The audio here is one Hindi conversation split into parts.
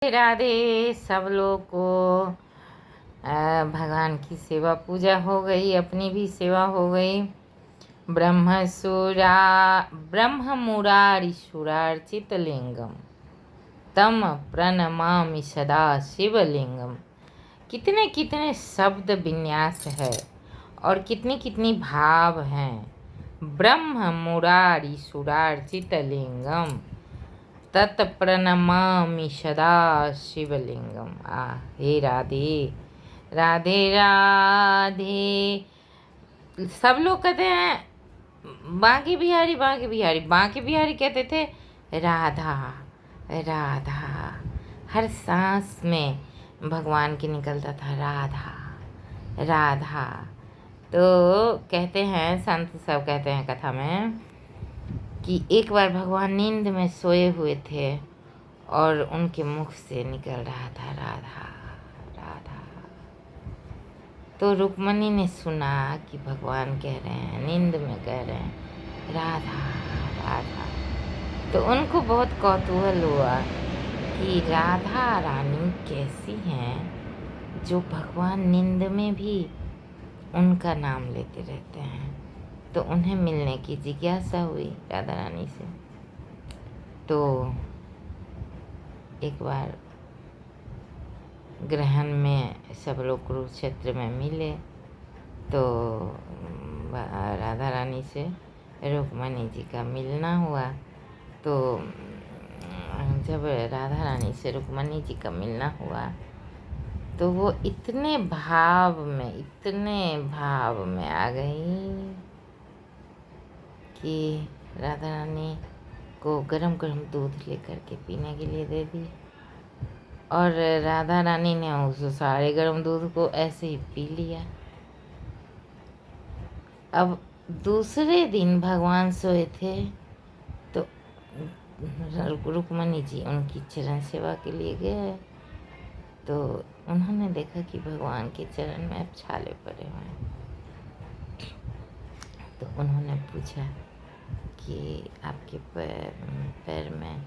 राधे सब लोग को भगवान की सेवा पूजा हो गई, अपनी भी सेवा हो गई। ब्रह्म मुरारिसुरार्चित लिंगम तम प्रणमामि सदा शिवलिंगम। कितने कितने शब्द विन्यास है और कितनी कितनी भाव हैं। ब्रह्म मुरारिसुरार्चित लिंगम तत्प्रणमामि सदा शिवलिंगम। हे राधे राधे राधे। सब लोग कहते हैं बांके बिहारी बांके बिहारी। बांके बिहारी कहते थे राधा राधा। हर सांस में भगवान के निकलता था राधा राधा। तो कहते हैं संत सब कहते हैं कथा में कि एक बार भगवान नींद में सोए हुए थे और उनके मुख से निकल रहा था राधा राधा। तो रुक्मणी ने सुना कि भगवान कह रहे हैं, नींद में कह रहे हैं राधा राधा। तो उनको बहुत कौतूहल हुआ कि राधा रानी कैसी हैं जो भगवान नींद में भी उनका नाम लेते रहते हैं। तो उन्हें मिलने की जिज्ञासा हुई राधा रानी से। तो एक बार ग्रहण में सब लोग कुरुक्षेत्र में मिले तो राधा रानी से रुक्मणी जी का मिलना हुआ। तो जब राधा रानी से रुक्मणी जी का मिलना हुआ तो वो इतने भाव में आ गई कि राधा रानी को गरम गरम दूध लेकर के पीने के लिए दे दी और राधा रानी ने उस सारे गरम दूध को ऐसे ही पी लिया। अब दूसरे दिन भगवान सोए थे तो रुक्मणी जी उनकी चरण सेवा के लिए गए। तो उन्होंने देखा कि भगवान के चरण में अब छाले पड़े हुए हैं। तो उन्होंने पूछा कि आपके पैर में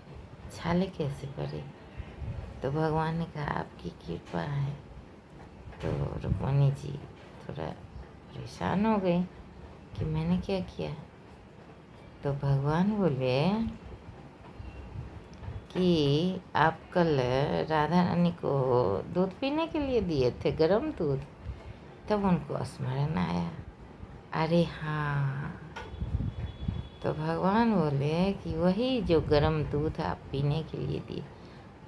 छाले कैसे पड़े। तो भगवान ने कहा आपकी कृपा है। तो रुक्मणी जी थोड़ा परेशान हो गई कि मैंने क्या किया। तो भगवान बोले कि आप कल राधा रानी को दूध पीने के लिए दिए थे, गरम दूध। तब उनको स्मरण आया, अरे हाँ। तो भगवान बोले कि वही जो गरम दूध आप पीने के लिए दिए,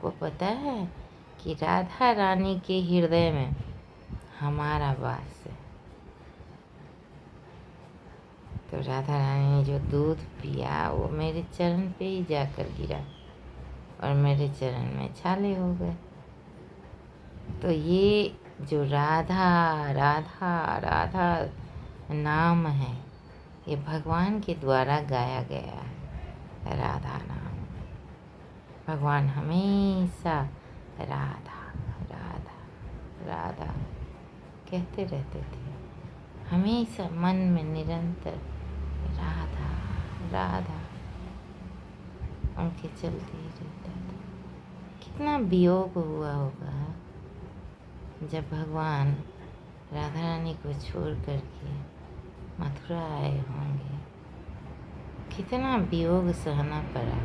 वो पता है कि राधा रानी के हृदय में हमारा वास है। तो राधा रानी ने जो दूध पिया वो मेरे चरण पे ही जाकर गिरा और मेरे चरण में छाले हो गए। तो ये जो राधा राधा राधा नाम है, ये भगवान के द्वारा गाया गया है। राधा नाम भगवान हमेशा राधा राधा राधा कहते रहते थे। हमेशा मन में निरंतर राधा राधा उनके चलते ही रहता था। कितना वियोग हुआ होगा जब भगवान राधा रानी को छोड़ करके मथुरा आए होंगे। कितना वियोग सहना पड़ा।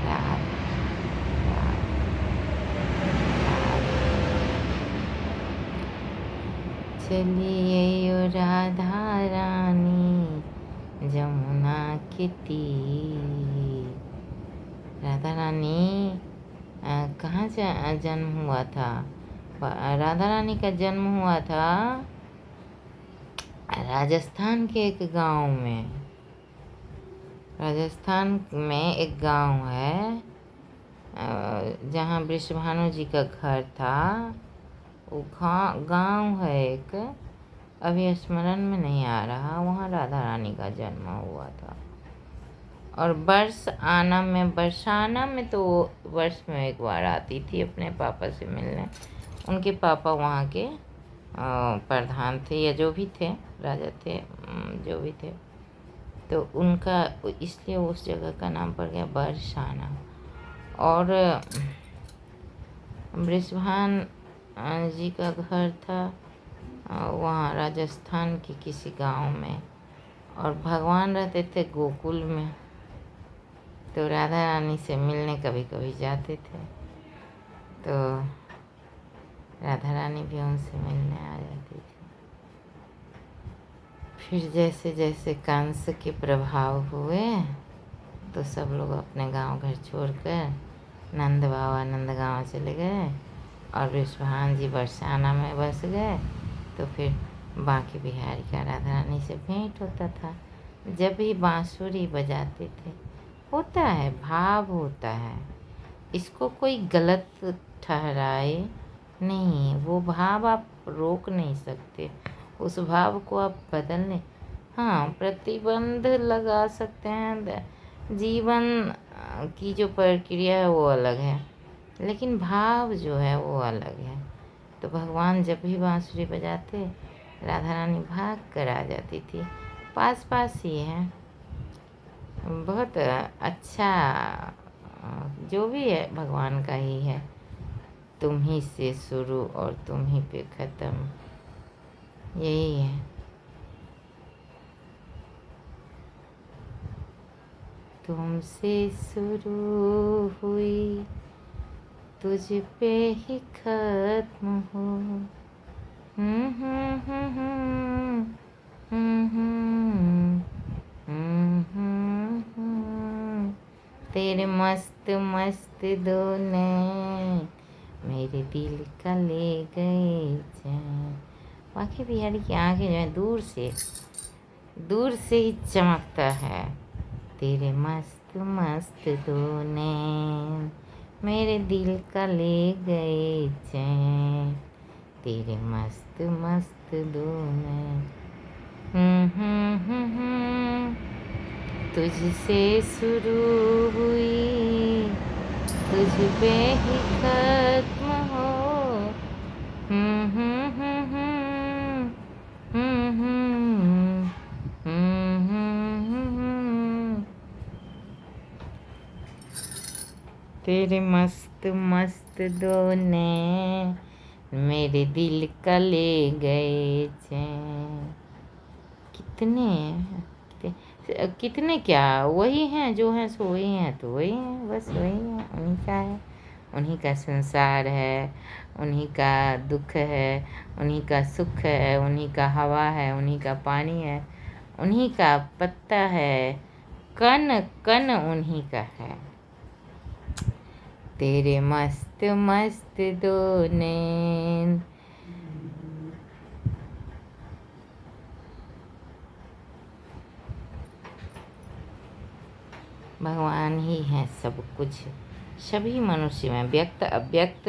राधा चलिए राधा रानी जमुना के तीर। राधा रानी कहाँ जन्म हुआ था। राधा रानी का जन्म हुआ था राजस्थान के एक गांव में। राजस्थान में एक गांव है जहाँ वृषभानु जी का घर था। वो गांव है एक, अभी स्मरण में नहीं आ रहा। वहाँ राधा रानी का जन्म हुआ था। और बरसाना में तो वर्ष में एक बार आती थी अपने पापा से मिलने। उनके पापा वहाँ के प्रधान थे या जो भी थे, राजा थे, जो भी थे। तो उनका इसलिए उस जगह का नाम पड़ गया बरसाना। और बृषभान जी का घर था वहाँ राजस्थान के किसी गांव में, और भगवान रहते थे गोकुल में। तो राधा रानी से मिलने कभी कभी जाते थे, तो राधा रानी भी उनसे मिलने आ जाती थी। फिर जैसे जैसे कंस के प्रभाव हुए तो सब लोग अपने गांव घर छोड़कर नंद बाबा नंदगांव चले गए, और बृषभान जी बरसाना में बस गए। तो फिर बांके बिहारी का राधा रानी से भेंट होता था। जब भी बांसुरी बजाते थे, होता है भाव होता है, इसको कोई गलत ठहराए नहीं, वो भाव आप रोक नहीं सकते, उस भाव को आप बदलने, हाँ प्रतिबंध लगा सकते हैं। जीवन की जो प्रक्रिया है वो अलग है, लेकिन भाव जो है वो अलग है। तो भगवान जब भी बांसुरी बजाते, राधा रानी भाग कर आ जाती थी। पास पास ही है, बहुत अच्छा। जो भी है भगवान का ही है। तुम ही से शुरू और तुम ही पे ख़त्म, यही है। तुमसे शुरू हुई तुझ पे ही ख़त्म हो। हम्म हम्म हम्म हम्म हम्म तेरे मस्त मस्त दो नैन मेरे दिल का ले गए चैन। बांके बिहारी की आंखें जो है दूर से ही चमकता है। तेरे मस्त मस्त दो नैन मेरे दिल का ले गए चैन, तेरे मस्त मस्त दो नैन। तुझसे शुरू हुई तुझ पे ही खत्म हो। हम्म हम्म हम्म हम्म हम्म तेरे मस्त मस्त दो नैन मेरे दिल का ले गए चैन। कितने क्या, वही हैं जो हैं सो वही हैं, तो वही हैं, बस वही हैं, उन्हीं का है, उन्हीं का संसार है, उन्हीं का दुख है, उन्हीं का सुख है, उन्हीं का हवा है, उन्हीं का पानी है, उन्हीं का पत्ता है, कण कण उन्हीं का है। तेरे मस्त मस्त दो नैन। भगवान ही है सब कुछ, सभी मनुष्य में व्यक्त अव्यक्त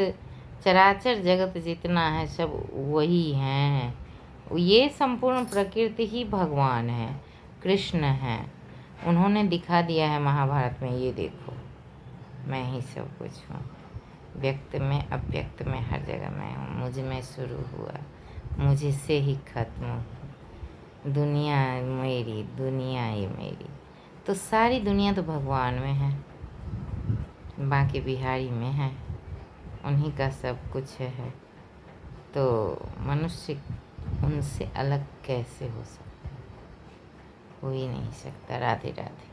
चराचर जगत जितना है सब वही हैं। ये संपूर्ण प्रकृति ही भगवान है, कृष्ण है। उन्होंने दिखा दिया है महाभारत में, ये देखो मैं ही सब कुछ हूँ, व्यक्त में अव्यक्त में हर जगह मैं हूँ। मुझ में शुरू हुआ मुझसे ही खत्म हो। दुनिया मेरी दुनिया ही मेरी, तो सारी दुनिया तो भगवान में है, बांके बिहारी में है, उन्हीं का सब कुछ है। तो मनुष्य उनसे अलग कैसे हो सकता है, हो ही नहीं सकता। राधे राधे।